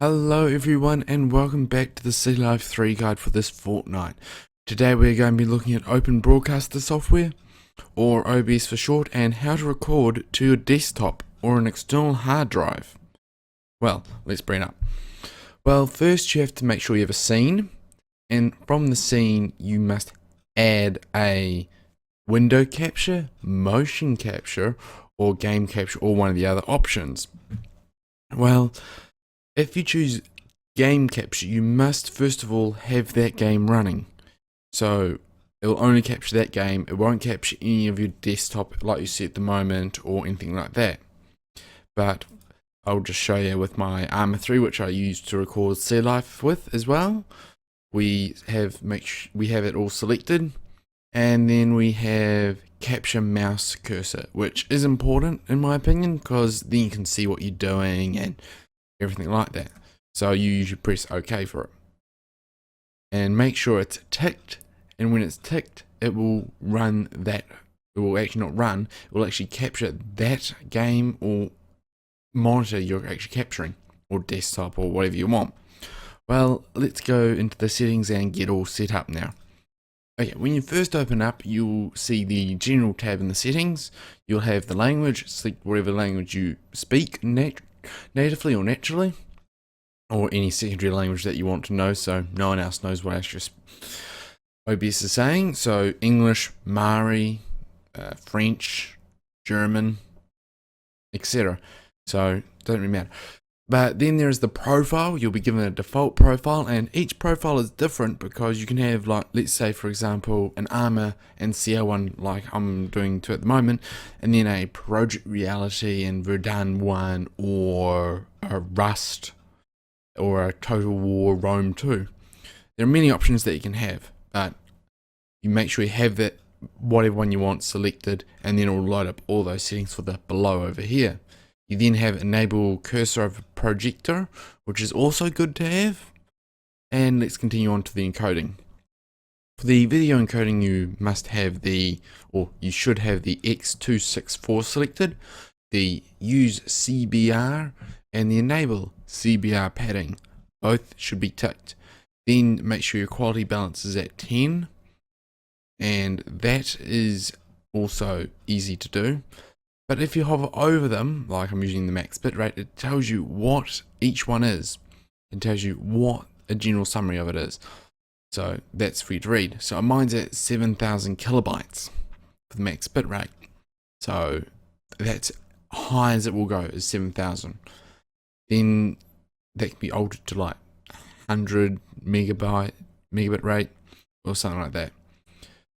Hello everyone and welcome back to the City Life 3 guide for this fortnight. Today we're going to be looking at Open Broadcaster software, or OBS for short, and how to record to your desktop or an external hard drive. Well, let's bring it up. Well, first you have to make sure you have a scene, and from the scene you must add a window capture, motion capture, or game capture, or one of the other options. Well, if you choose game capture, you must first of all have that game running. So it will only capture that game. It won't capture any of your desktop like you see at the moment or anything like that. But I'll just show you with my Arma 3, which I use to record Sea Life with as well. We have it all selected, and then we have capture mouse cursor, which is important in my opinion because then you can see what you're doing and everything like that. So you usually press OK for it and make sure it's ticked, and when it's ticked it will run that. It will actually not run, it will actually capture that game or monitor you're actually capturing, or desktop, or whatever you want. Well, let's go into the settings and get all set up now. Okay, when you first open up, you'll see the general tab in the settings. You'll have the language, select whatever language you speak natively or naturally, or any secondary language that you want to know so no one else knows what OBS is saying. So English, Mari, French, German, etc. So it doesn't really matter. But then there's the profile. You'll be given a default profile, and each profile is different because you can have, like, let's say for example an Arma and CL one like I'm doing two at the moment, and then a Project Reality and Verdun one, or a Rust, or a Total War Rome 2. There are many options that you can have, but you make sure you have that whatever one you want selected, and then it will load up all those settings for the below over here. You then have enable cursor over projector, which is also good to have. And let's continue on to the encoding. For the video encoding, you must have you should have the X264 selected, the use CBR, and the enable CBR padding. Both should be ticked. Then make sure your quality balance is at 10, and that is also easy to do. But if you hover over them, like I'm using the max bitrate, it tells you what each one is. It tells you what a general summary of it is. So that's for you to read. So mine's at 7,000 kilobytes for the max bitrate. So that's high as it will go, is 7,000. Then that can be altered to like 100 megabit rate or something like that.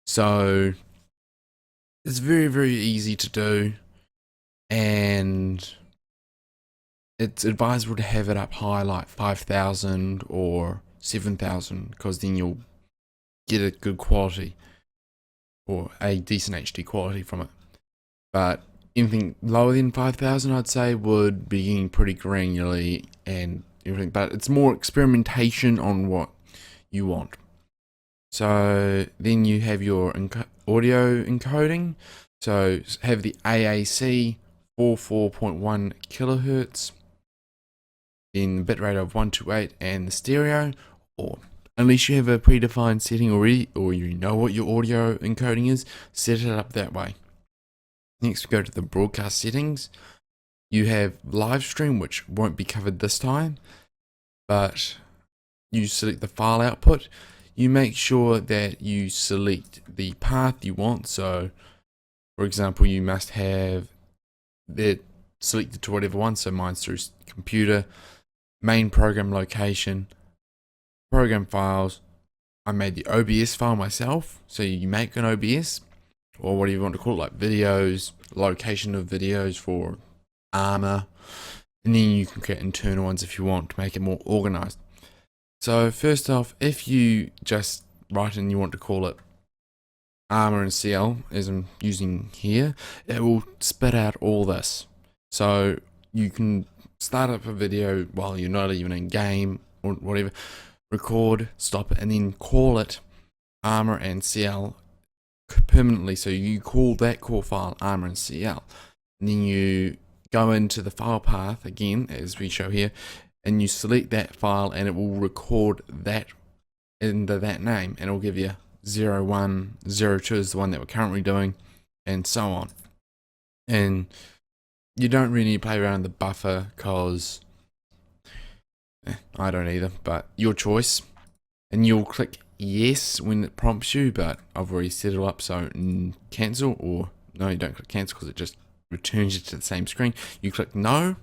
So it's very, very easy to do. And it's advisable to have it up high, like 5,000 or 7,000, because then you'll get a good quality, or a decent HD quality from it. But anything lower than 5,000, I'd say, would be getting pretty granularly and everything. But it's more experimentation on what you want. So then you have your audio encoding. So have the AAC 4.1 kilohertz, in bitrate of 128, and the stereo, or unless you have a predefined setting already, or you know what your audio encoding is, set it up that way. Next, we go to the broadcast settings. You have live stream, which won't be covered this time, but you select the file output. You make sure that you select the path you want. So for example, you must have it selected to whatever one. So mine's through computer, main program location, program files. I made the OBS file myself. So you make an OBS, or whatever you want to call it, like videos, location of videos for Arma, and then you can create internal ones if you want to make it more organized. So first off, if you just write in, you want to call it Arma and CL, as I'm using here, it will spit out all this. So you can start up a video while you're not even in game or whatever, record, stop it, and then call it Arma and CL permanently. So you call that core file Arma and CL, and then you go into the file path again, as we show here, and you select that file, and it will record that into that name, and it will give you 0102 is the one that we're currently doing, and so on. And you don't really need to play around the buffer, because I don't either, but your choice. And you'll click yes when it prompts you, but I've already set it up, so cancel, or no, you don't click cancel because it just returns you to the same screen. You click no.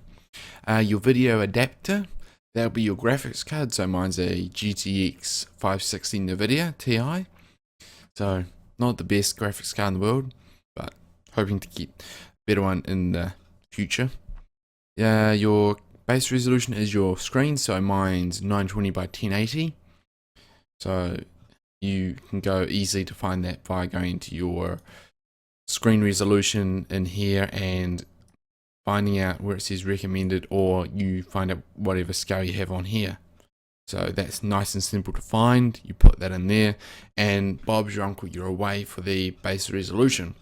Your video adapter, that'll be your graphics card. So mine's a GTX 560 NVIDIA Ti, so not the best graphics card in the world, but hoping to get a better one in the future. Your base resolution is your screen, so mine's 920 by 1080. So you can go easily to find that by going to your screen resolution in here and finding out where it says recommended, or you find out whatever scale you have on here. So that's nice and simple to find. You put that in there, and Bob's your uncle, you're away for the base resolution.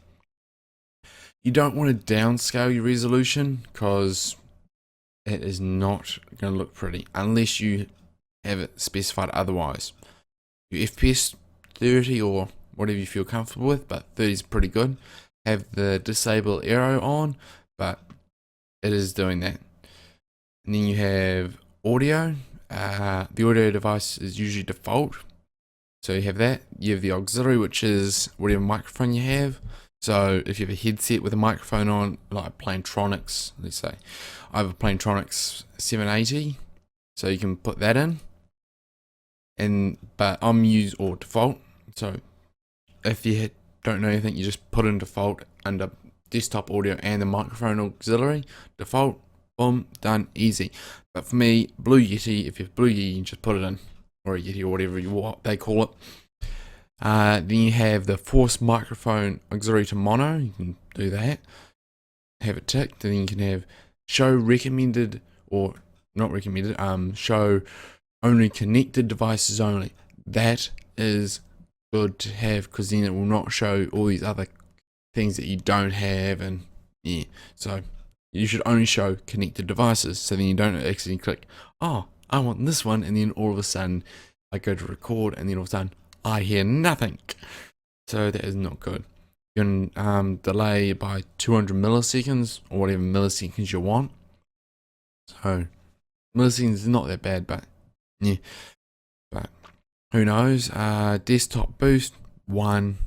You don't want to downscale your resolution, because it is not going to look pretty unless you have it specified otherwise. Your FPS 30 or whatever you feel comfortable with, but 30 is pretty good. Have the disable arrow on, but it is doing that. And then you have audio. The audio device is usually default, so you have that. You have the auxiliary, which is whatever microphone you have. So if you have a headset with a microphone on, like Plantronics, let's say, I have a Plantronics 780, so you can put that in. But I'm use or default. So if you don't know anything, you just put in default under desktop audio and the microphone auxiliary. Default, boom, done, easy. But for me, Blue Yeti, if you have Blue Yeti, you just put it in, or a Yeti or whatever they call it. Then you have the force microphone auxiliary to mono. You can do that. Have it ticked. And then you can have show recommended, or not recommended, show only connected devices only. That is good to have, because then it will not show all these other things that you don't have. And yeah, so you should only show connected devices, so then you don't accidentally click, oh, I want this one, and then all of a sudden I go to record, and then all of a sudden I hear nothing. So that is not good. You can delay by 200 milliseconds, or whatever milliseconds you want. So milliseconds is not that bad, but yeah, but who knows. Desktop boost 1,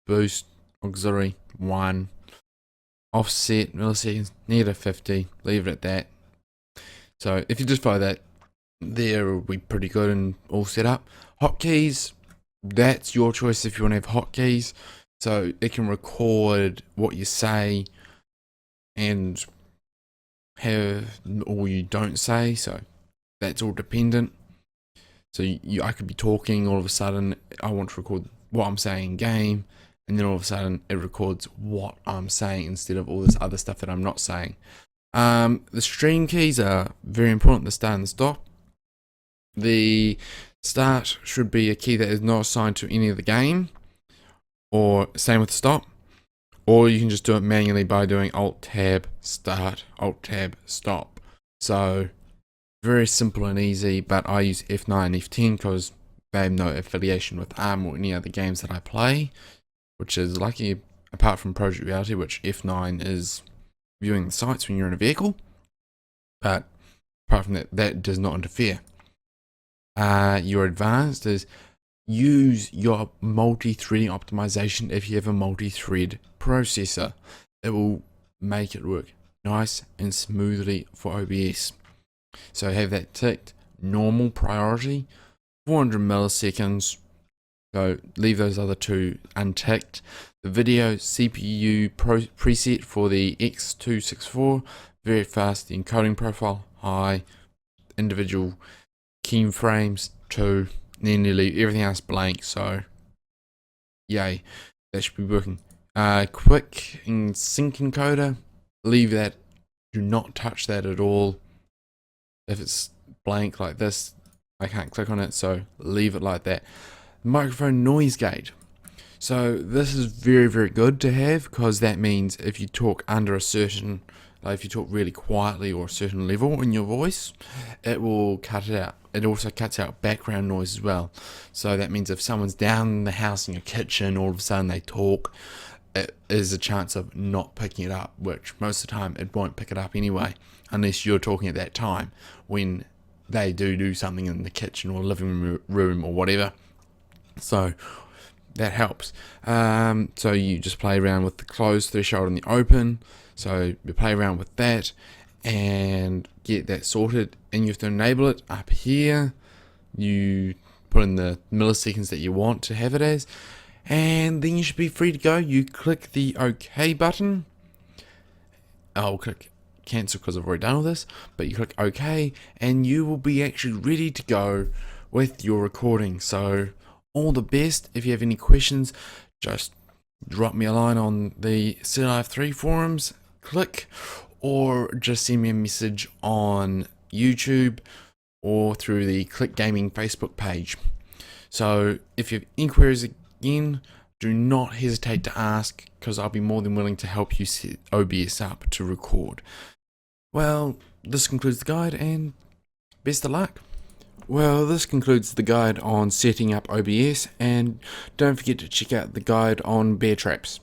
boost auxiliary 1, offset milliseconds -50. Leave it at that. So if you just follow that, there will be pretty good and all set up. Hotkeys, that's your choice if you want to have hotkeys. So it can record what you say and have all you don't say. So that's all dependent. So I could be talking, all of a sudden I want to record what I'm saying in game, and then all of a sudden it records what I'm saying instead of all this other stuff that I'm not saying. The stream keys are very important, the start and the stop. The start should be a key that is not assigned to any of the game, or same with stop, or you can just do it manually by doing Alt-Tab start, Alt-Tab stop. So very simple and easy, but I use F9 and F10 because they have no affiliation with ARM or any other games that I play, which is lucky, apart from Project Reality, which F9 is viewing the sights when you're in a vehicle. But apart from that, that does not interfere. Your advanced is use your multi-threading optimization. If you have a multi-thread processor, it will make it work nice and smoothly for OBS. So have that ticked. Normal priority, 400 milliseconds. So leave those other two unticked. The video CPU preset for the X264, very fast. The encoding profile, high. Individual keyframes, 2. Then you leave everything else blank. So yay, that should be working. Quick and sync encoder, leave that. Do not touch that at all. If it's blank like this, I can't click on it, so leave it like that. Microphone noise gate. So this is very, very good to have, because that means if you talk under a certain Like if you talk really quietly or a certain level in your voice, it will cut it out. It also cuts out background noise as well. So that means if someone's down in the house in your kitchen, all of a sudden they talk, it is a chance of not picking it up, which most of the time it won't pick it up anyway, unless you're talking at that time when they do something in the kitchen or living room or whatever. So that helps. So you just play around with the closed threshold and the open. So you play around with that and get that sorted, and you have to enable it up here. You put in the milliseconds that you want to have it as, and then you should be free to go. You click the OK button. I'll click cancel because I've already done all this, but you click OK and you will be actually ready to go with your recording. So all the best. If you have any questions, just drop me a line on the CLive3 forums, or just send me a message on YouTube or through the Click Gaming Facebook page. So if you have inquiries again, do not hesitate to ask, because I'll be more than willing to help you set OBS up to record. Well, this concludes the guide, and best of luck. Well, this concludes the guide on setting up OBS, and don't forget to check out the guide on bear traps.